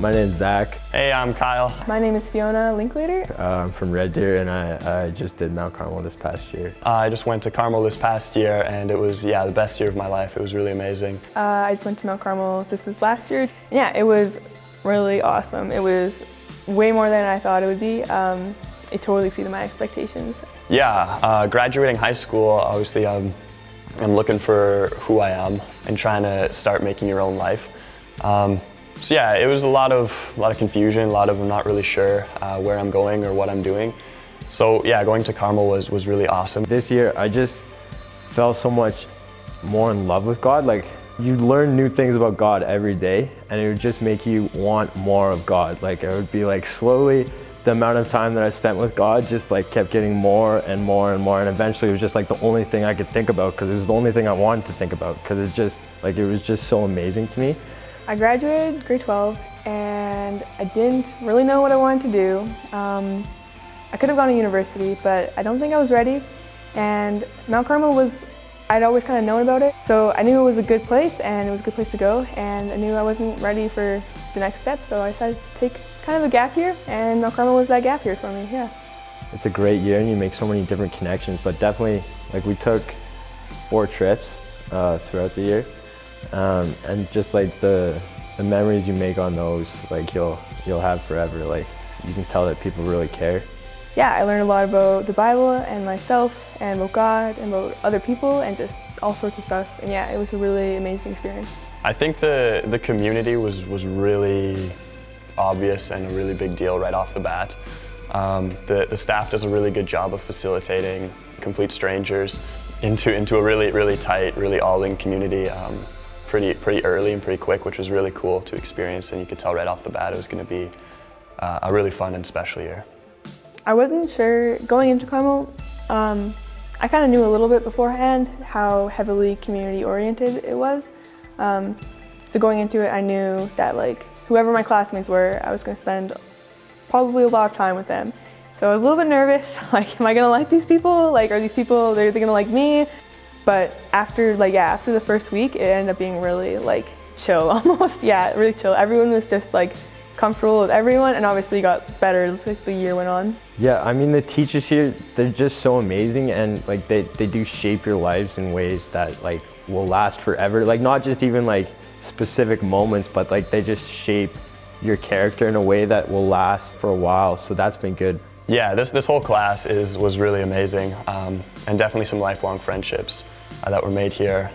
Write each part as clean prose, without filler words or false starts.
My name's Zach. Hey, I'm Kyle. My name is Fiona Linklater. I'm from Red Deer, and I just did Mount Carmel this past year. I just went to Carmel this past year, and it was, the best year of my life. It was really amazing. I just went to Mount Carmel just this last year. Yeah, it was really awesome. It was way more than I thought it would be. It totally exceeded my expectations. Yeah, graduating high school, obviously I'm looking for who I am and trying to start making your own life. So yeah, it was a lot of confusion, I'm not really sure where I'm going or what I'm doing. So yeah, going to Carmel was really awesome. This year, I just fell so much more in love with God. Like, you learn new things about God every day, and it would just make you want more of God. Like, it would be like slowly, the amount of time that I spent with God just like kept getting more and more and more, and eventually it was just like the only thing I could think about, because it was the only thing I wanted to think about, because it was just so amazing to me. I graduated grade 12 and I didn't really know what I wanted to do. I could have gone to university, but I don't think I was ready. And Mount Carmel I'd always kind of known about it. So I knew it was a good place and it was a good place to go, and I knew I wasn't ready for the next step, so I decided to take kind of a gap year, and Mount Carmel was that gap year for me, yeah. It's a great year and you make so many different connections, but definitely, like, we took 4 trips throughout the year. And just like the memories you make on those, like you'll have forever. Like, you can tell that people really care. Yeah, I learned a lot about the Bible and myself and about God and about other people and just all sorts of stuff. And yeah, it was a really amazing experience. I think the community was really obvious and a really big deal right off the bat. The staff does a really good job of facilitating complete strangers into a really tight, really all-in community. Pretty early and pretty quick, which was really cool to experience, and you could tell right off the bat it was going to be a really fun and special year. I wasn't sure going into Carmel. I kind of knew a little bit beforehand how heavily community oriented it was. So going into it, I knew that like whoever my classmates were, I was going to spend probably a lot of time with them. So I was a little bit nervous, like, am I going to like these people? Like, are these people, they're going to like me? But after the first week, it ended up being really like chill almost. Yeah, really chill. Everyone was just like comfortable with everyone, and obviously got better as like, the year went on. Yeah, I mean, the teachers here, they're just so amazing, and like they do shape your lives in ways that like will last forever. Like, not just even like specific moments, but like they just shape your character in a way that will last for a while. So that's been good. Yeah, this whole class was really amazing, and definitely some lifelong friendships that were made here,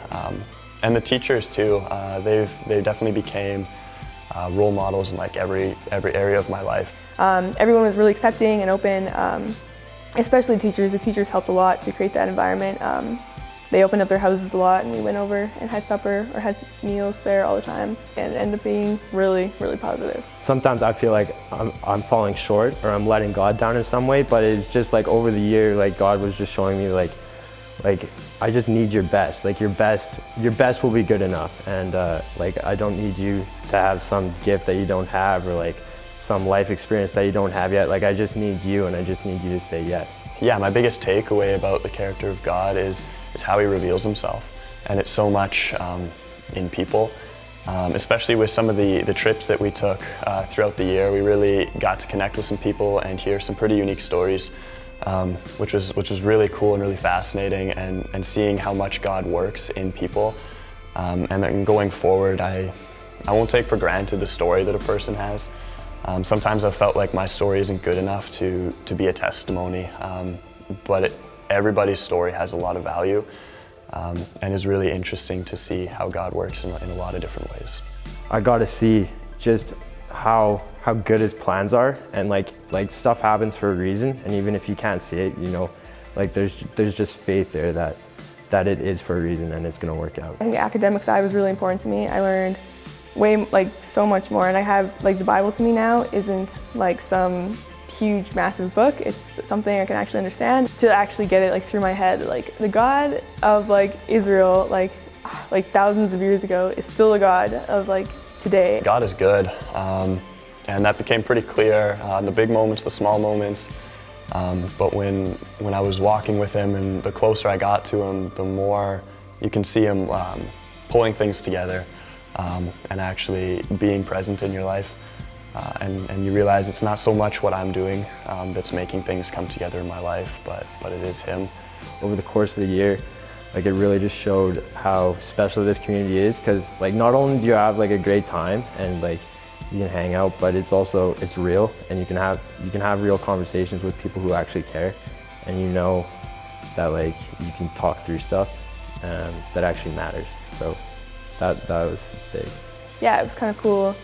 and the teachers too. They definitely became role models in like every area of my life. Everyone was really accepting and open, especially teachers. The teachers helped a lot to create that environment. They opened up their houses a lot, and we went over and had supper or had meals there all the time, and it ended up being really positive. Sometimes I feel like I'm falling short, or I'm letting God down in some way, but it's just like over the year, like God was just showing me like I just need your best. Like, your best will be good enough, and like, I don't need you to have some gift that you don't have, or like some life experience that you don't have yet. Like, I just need you, and I just need you to say yes. Yeah, my biggest takeaway about the character of God is how he reveals himself, and it's so much in people, especially with some of the trips that we took throughout the year. We really got to connect with some people and hear some pretty unique stories, which was really cool and really fascinating, and seeing how much God works in people. And then going forward, I won't take for granted the story that a person has. Sometimes I've felt like my story isn't good enough to be a testimony, but everybody's story has a lot of value, and is really interesting to see how God works in a lot of different ways. I got to see just how good his plans are, and like stuff happens for a reason, and even if you can't see it, you know, like there's just faith there that it is for a reason and it's going to work out. I think the academic side was really important to me. I learned so much more, and I have like the Bible to me now isn't like some huge massive book. It's something I can actually understand, to actually get it like through my head. Like, the God of like Israel like thousands of years ago is still a God of like today. God is good, and that became pretty clear in the big moments, the small moments, but when I was walking with him, and the closer I got to him, the more you can see him pulling things together, and actually being present in your life. and you realize it's not so much what I'm doing that's making things come together in my life, but it is Him. Over the course of the year, like it really just showed how special this community is, because like not only do you have like a great time and like you can hang out, but it's real, and you can have real conversations with people who actually care, and you know that like you can talk through stuff that actually matters. So that was big. Yeah, it was kind of cool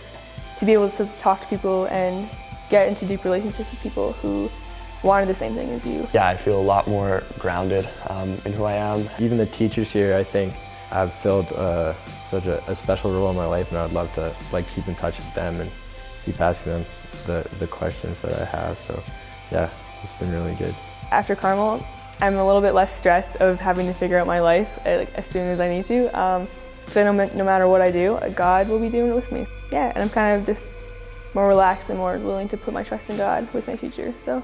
to be able to talk to people and get into deep relationships with people who wanted the same thing as you. Yeah, I feel a lot more grounded in who I am. Even the teachers here, I think, have filled such a special role in my life, and I'd love to like keep in touch with them and keep asking them the questions that I have. So yeah, it's been really good. After Carmel, I'm a little bit less stressed of having to figure out my life like, as soon as I need to. Because I know no matter what I do, God will be doing it with me. Yeah, and I'm kind of just more relaxed and more willing to put my trust in God with my future. So.